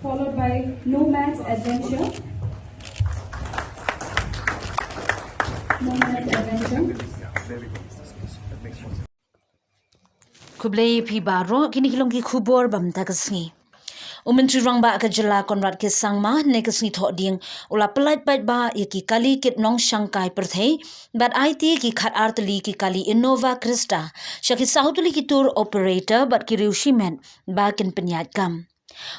followed by Nomad's Adventure. Nomad's Adventure. Kublai Pybah kini kilongki kubor bam tagasngi. Umentri rangba ka Jylla Konrad ke sangma nekasngi tho ding ula Pyllait Paidbah ki kali kit Nongshangkai Pyrthei bat IT ki khat artli ki kali Innova Krista shaki sahutuli ki tour operator bat ki riushimen ba kin penyat kam.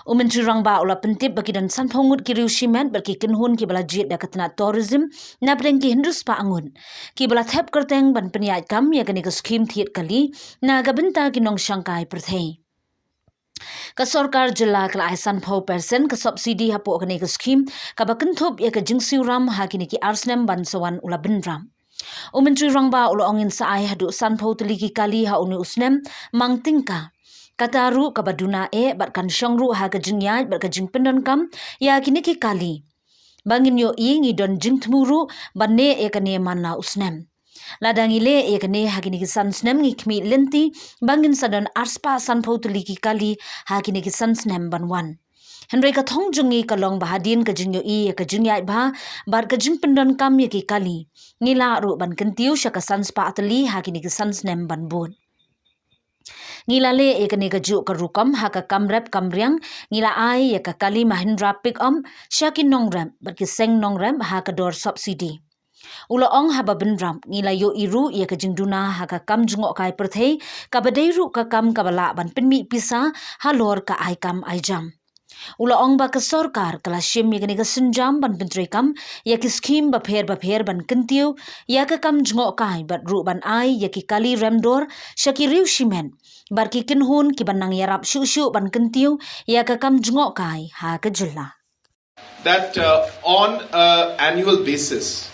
Umentri rangba ula pentip baki dan sanphongut ki riushimen bat ki kinhun ki bala jit da katna tourism na breng ki hindus pa angun ki bala thep kerteng ban penyat kam ya kani ka scheme thiet kali na gabinta ki Nongshangkai Pyrthei. Ka sarkar Jylla kala aisan phau persen ka subsidi hapo kane ka scheme ka bakenthop ya ka jingsiu ram ha kini ki arsnem bansawan ula benram. Umentri rangba ula ongin sa ai hadu san phau teli ki kali ha uni usnem mangtingka. Kataru ka baduna bat kan syangru ha ka jingyai bat ka jingpendon kam ya kini ki kali. Bangin yo ngi don jingtmuru banne kane mana usnem. Ladang ile kane hagini ki sansnem ngi kmi lenti bangin sadon arspa sanpau tuli ki kali hagini ki sansnem banwan. Henry ka thong jungi ka long bahadin ka jingyo ka jingyai bha bar ka jingpendon kam ki kali. Ngila ru ban kentiu syaka sanspa atli hagini ki sansnem banbun. Ngila le kane ka ju ka rukam ha ka kamrep kamriang ngila ai ka kali Mahindra pick syakin nongram bat ki seng nongram ha ka dor subsidi. Ula ong haba benram ngila yo iru ia ka jingduna ha ka kam jungok kai Pyrthei ka badairu ka kam ka bala ban penmi pisa halor ka ai kam ai jam. Ula ong ba ka sarkar kala shim ya ka senjam ban pentri kam ya ki scheme ba pher ban kentiu ya ka kam jungok kai bat ru ban ai ya ki kali remdor syaki riu shimen bar ki kinhun ki banang yarap syu ban kentiu ya ka kam jungok kai ha ka Jylla. That on an annual basis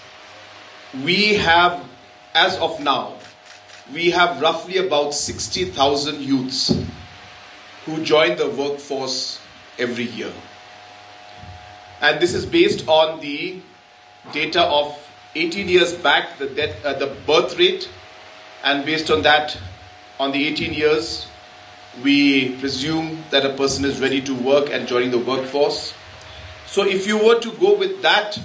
we have, as of now, we have roughly about 60,000 youths who join the workforce every year. And this is based on the data of 18 years back, the birth rate, and based on that, on the 18 years, we presume that a person is ready to work and joining the workforce. So if you were to go with that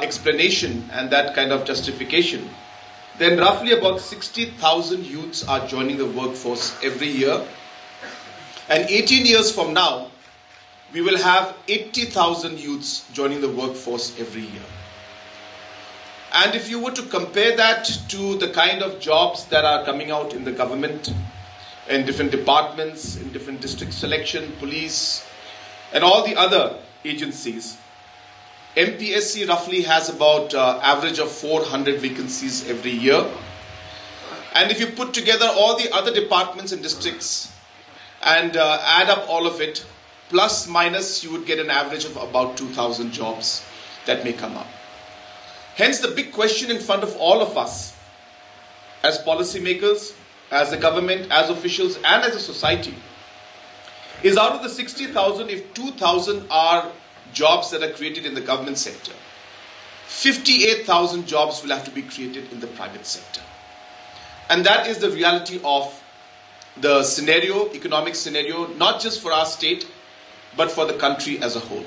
explanation and that kind of justification, then roughly about 60,000 youths are joining the workforce every year. And 18 years from now, we will have 80,000 youths joining the workforce every year. And if you were to compare that to the kind of jobs that are coming out in the government, in different departments, in different district selection, police, and all the other agencies, MPSC roughly has about average of 400 vacancies every year. And if you put together all the other departments and districts and add up all of it, plus minus, you would get an average of about 2,000 jobs that may come up. Hence the big question in front of all of us as policymakers, as a government, as officials and as a society is, out of the 60,000, if 2,000 are jobs that are created in the government sector, 58,000 jobs will have to be created in the private sector. And that is the reality of the scenario, economic scenario, not just for our state, but for the country as a whole.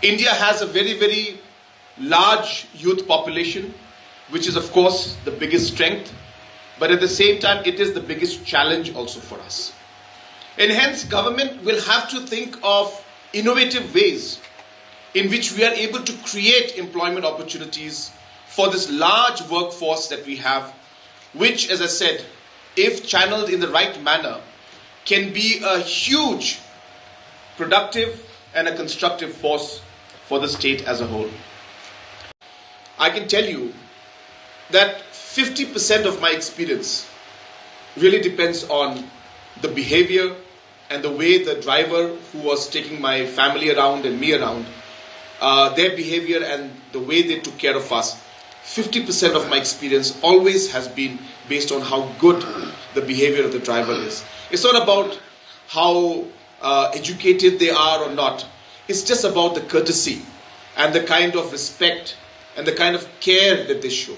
India has a very, very large youth population, which is of course the biggest strength, but at the same time it is the biggest challenge also for us. And hence government will have to think of innovative ways in which we are able to create employment opportunities for this large workforce that we have, which, as I said, if channeled in the right manner, can be a huge productive and a constructive force for the state as a whole. I can tell you that 50% of my experience really depends on the behavior and the way the driver who was taking my family around and me around, their behavior and the way they took care of us. 50% of my experience always has been based on how good the behavior of the driver is. It's not about how educated they are or not. It's just about the courtesy and the kind of respect and the kind of care that they show.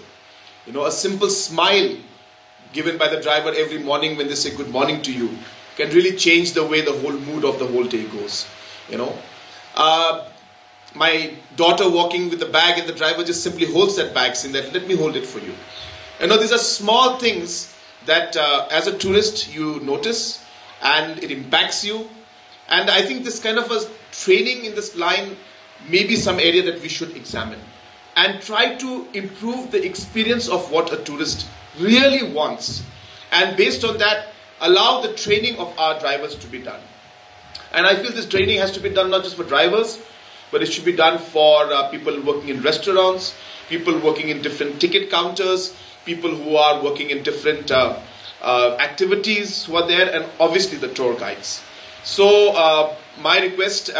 You know, a simple smile given by the driver every morning when they say good morning to you can really change the way the whole mood of the whole day goes. You know, my daughter walking with the bag and the driver just simply holds that bag saying that, let me hold it for you. You know, these are small things that as a tourist you notice and it impacts you. And I think this kind of a training in this line may be some area that we should examine and try to improve the experience of what a tourist really wants. And based on that, allow the training of our drivers to be done. And I feel this training has to be done not just for drivers, but it should be done for people working in restaurants, people working in different ticket counters, people who are working in different activities who are there, and obviously the tour guides. So my request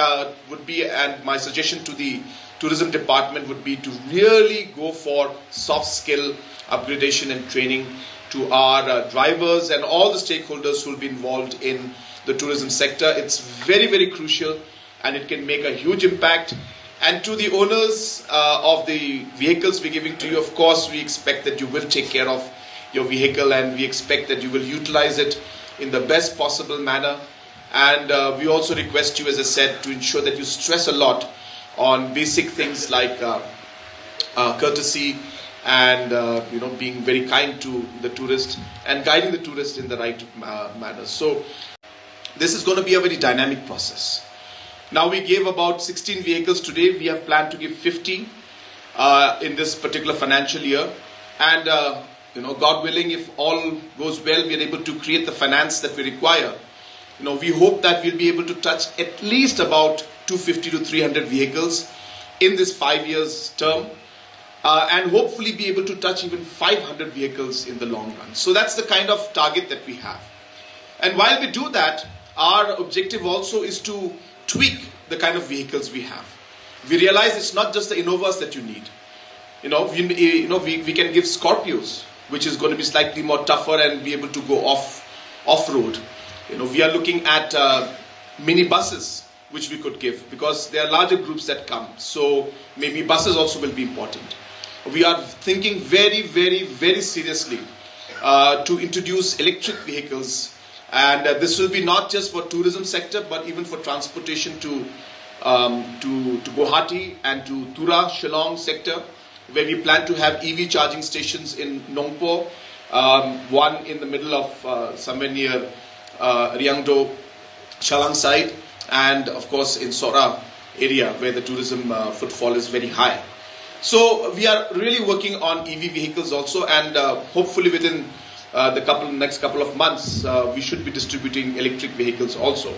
would be, and my suggestion to the tourism department would be to really go for soft skill upgradation and training to our drivers and all the stakeholders who will be involved in the tourism sector. It's very, very crucial and it can make a huge impact. And to the owners of the vehicles we're giving to you, of course, we expect that you will take care of your vehicle and we expect that you will utilize it in the best possible manner. And we also request you, as I said, to ensure that you stress a lot on basic things like courtesy and being very kind to the tourist and guiding the tourist in the right manner. So this is going to be a very dynamic process. Now we gave about 16 vehicles today. We have planned to give 50 in this particular financial year. And God willing, if all goes well, we are able to create the finance that we require. We hope that we'll be able to touch at least about 250 to 300 vehicles in this 5 years term, and hopefully be able to touch even 500 vehicles in the long run. So that's the kind of target that we have. And while we do that, our objective also is to tweak the kind of vehicles we have. We realize it's not just the Innovas that you need. We can give Scorpios, which is going to be slightly more tougher and be able to go off-road. We are looking at mini buses, which we could give, because there are larger groups that come. So maybe buses also will be important. We are thinking very, very, very seriously to introduce electric vehicles. And this will be not just for tourism sector, but even for transportation to Guwahati and to Tura, Shillong sector, where we plan to have EV charging stations in Nongpo, one in the middle of somewhere near Riangdo, Chalang side, and of course in Sora area where the tourism footfall is very high. So we are really working on EV vehicles also, and hopefully within the next couple of months we should be distributing electric vehicles also.